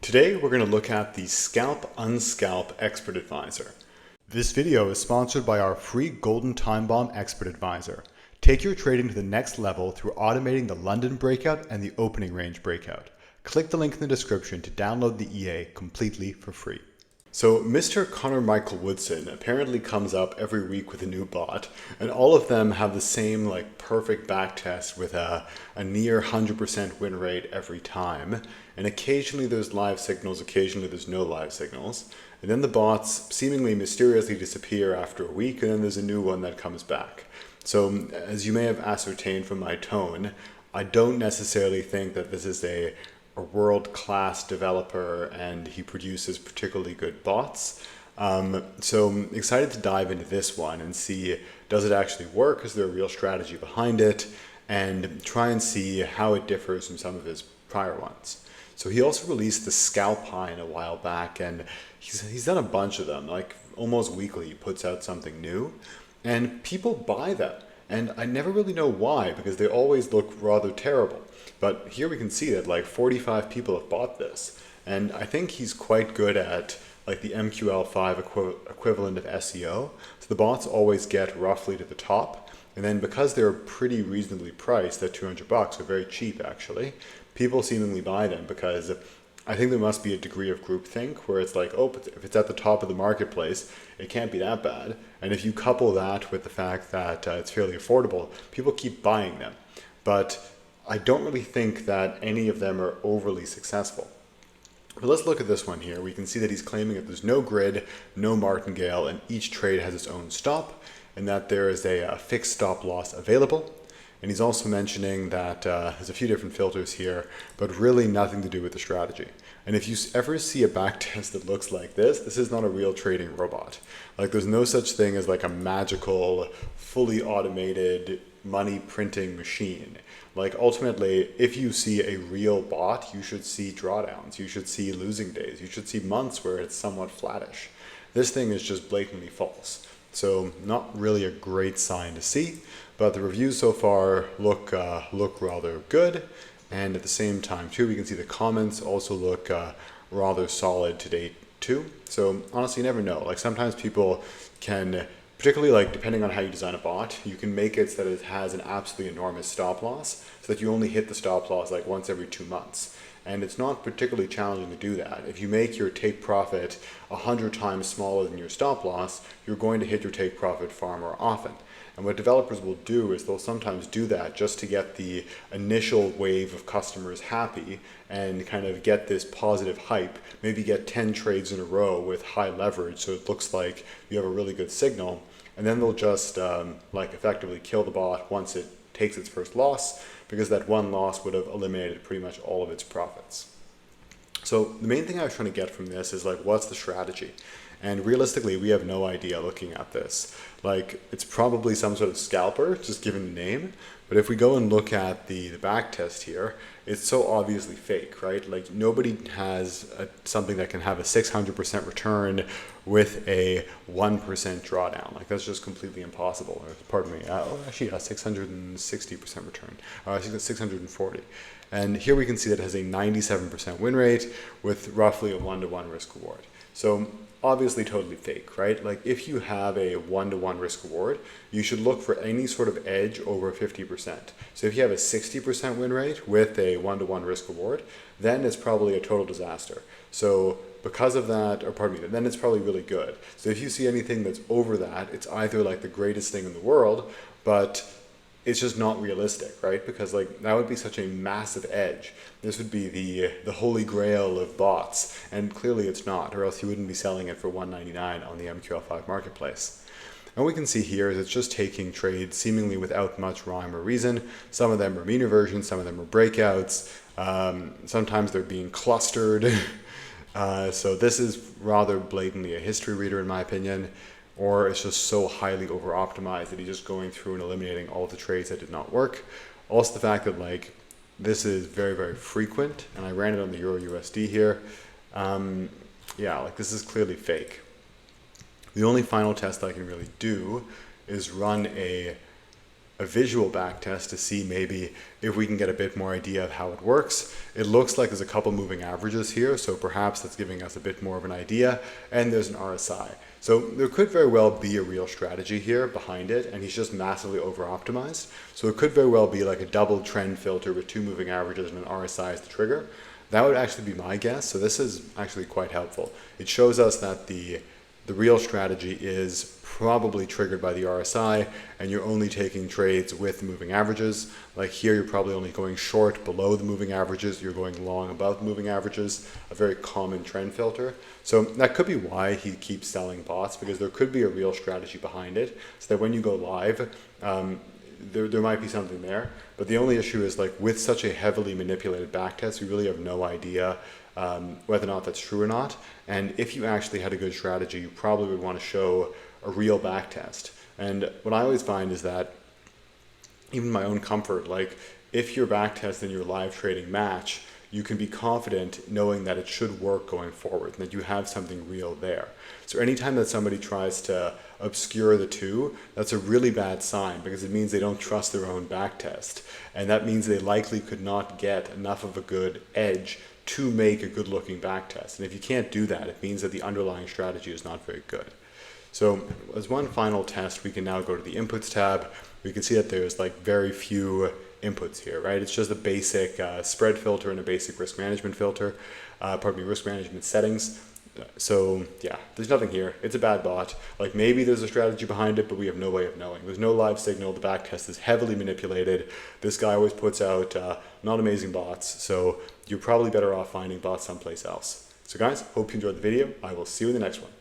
Today we're going to look at the Scalp Unscalp Expert Advisor. This video is sponsored by our free Golden Time Bomb Expert Advisor. Take your trading to the next level through automating the London breakout and the opening range breakout. Click the link in the description to download the EA completely for free. So Mr. Connor Michael Woodson apparently comes up every week with a new bot, and all of them have the same perfect backtest with a near 100% win rate every time. And occasionally there's live signals, occasionally there's no live signals. And then the bots seemingly mysteriously disappear after a week, and then there's a new one that comes back. So as you may have ascertained from my tone, I don't necessarily think that this is a world-class developer and he produces particularly good bots. So I'm excited to dive into this one and see, does it actually work? Is there a real strategy behind it? And try and see how it differs from some of his prior ones. So he also released the Scalp a while back, and he's done a bunch of them. Almost weekly he puts out something new, and people buy them. And I never really know why, because they always look rather terrible. But here we can see that 45 people have bought this. And I think he's quite good at the MQL5 equivalent of SEO. So the bots always get roughly to the top. And then because they're pretty reasonably priced at $200, they're very cheap actually, people seemingly buy them because I think there must be a degree of groupthink where it's oh, if it's at the top of the marketplace, it can't be that bad. And if you couple that with the fact that it's fairly affordable, people keep buying them. But I don't really think that any of them are overly successful. But let's look at this one here. We can see that he's claiming that there's no grid, no martingale, and each trade has its own stop, and that there is a fixed stop loss available. And he's also mentioning that there's a few different filters here, but really nothing to do with the strategy. And if you ever see a backtest that looks like this is not a real trading robot. There's no such thing as a magical, fully automated money printing machine. Ultimately, if you see a real bot, you should see drawdowns, you should see losing days, you should see months where it's somewhat flattish. This thing is just blatantly false. So not really a great sign to see, but the reviews so far look rather good. And at the same time too, we can see the comments also look rather solid to date too. So honestly, you never know. Sometimes people can, particularly depending on how you design a bot, you can make it so that it has an absolutely enormous stop loss so that you only hit the stop loss once every 2 months. And it's not particularly challenging to do that. If you make your take profit 100 times smaller than your stop loss, you're going to hit your take profit far more often. And what developers will do is they'll sometimes do that just to get the initial wave of customers happy and kind of get this positive hype, maybe get 10 trades in a row with high leverage so it looks like you have a really good signal, and then they'll just effectively kill the bot once it takes its first loss, because that one loss would have eliminated pretty much all of its profits. So the main thing I was trying to get from this is what's the strategy? And realistically, we have no idea looking at this. It's probably some sort of scalper, just given the name. But if we go and look at the back test here, it's so obviously fake, right? Nobody has something that can have a 600% return with a 1% drawdown. That's just completely impossible. Pardon me. Actually, a 660% return. 640. And here we can see that it has a 97% win rate with roughly a 1-to-1 risk reward. So obviously totally fake, right? If you have a 1-to-1 risk reward, you should look for any sort of edge over 50%. So if you have a 60% win rate with a 1-to-1 risk reward, then it's probably a total disaster. So because of that, or pardon me, then it's probably really good. So if you see anything that's over that, it's either the greatest thing in the world, but it's just not realistic, right? Because that would be such a massive edge. This would be the holy grail of bots, and clearly it's not, or else you wouldn't be selling it for $199 on the MQL5 marketplace. And what we can see here is it's just taking trades seemingly without much rhyme or reason. Some of them are mean reversions, some of them are breakouts. Sometimes they're being clustered. So this is rather blatantly a history reader in my opinion. Or it's just so highly over-optimized that he's just going through and eliminating all the trades that did not work. Also the fact that this is very, very frequent, and I ran it on the Euro USD here. This is clearly fake. The only final test I can really do is run a a visual back test to see maybe if we can get a bit more idea of how it works. It looks like there's a couple moving averages here, so perhaps that's giving us a bit more of an idea, and there's an RSI. So there could very well be a real strategy here behind it, and he's just massively over-optimized. So it could very well be like a double trend filter with 2 moving averages and an RSI as the trigger. That would actually be my guess, so this is actually quite helpful. It shows us that the real strategy is probably triggered by the RSI, and you're only taking trades with moving averages. Like here, you're probably only going short below the moving averages, you're going long above the moving averages, a very common trend filter. So that could be why he keeps selling bots, because there could be a real strategy behind it, so that when you go live, there might be something there. But the only issue is, like, with such a heavily manipulated backtest, we really have no idea whether or not that's true or not. And if you actually had a good strategy, you probably would want to show a real backtest. And what I always find is that even my own comfort, like if your backtest and your live trading match, you can be confident knowing that it should work going forward and that you have something real there. So anytime that somebody tries to obscure the two, that's a really bad sign, because it means they don't trust their own backtest. And that means they likely could not get enough of a good edge to make a good looking backtest. And if you can't do that, it means that the underlying strategy is not very good. So as one final test, we can now go to the inputs tab. We can see that there's like very few inputs here, right? It's just a basic spread filter and a basic risk management filter, risk management settings. So yeah, there's nothing here. It's a bad bot. Like maybe there's a strategy behind it, but we have no way of knowing. There's no live signal. The backtest is heavily manipulated. This guy always puts out not amazing bots. So you're probably better off finding bots someplace else. So guys, hope you enjoyed the video. I will see you in the next one.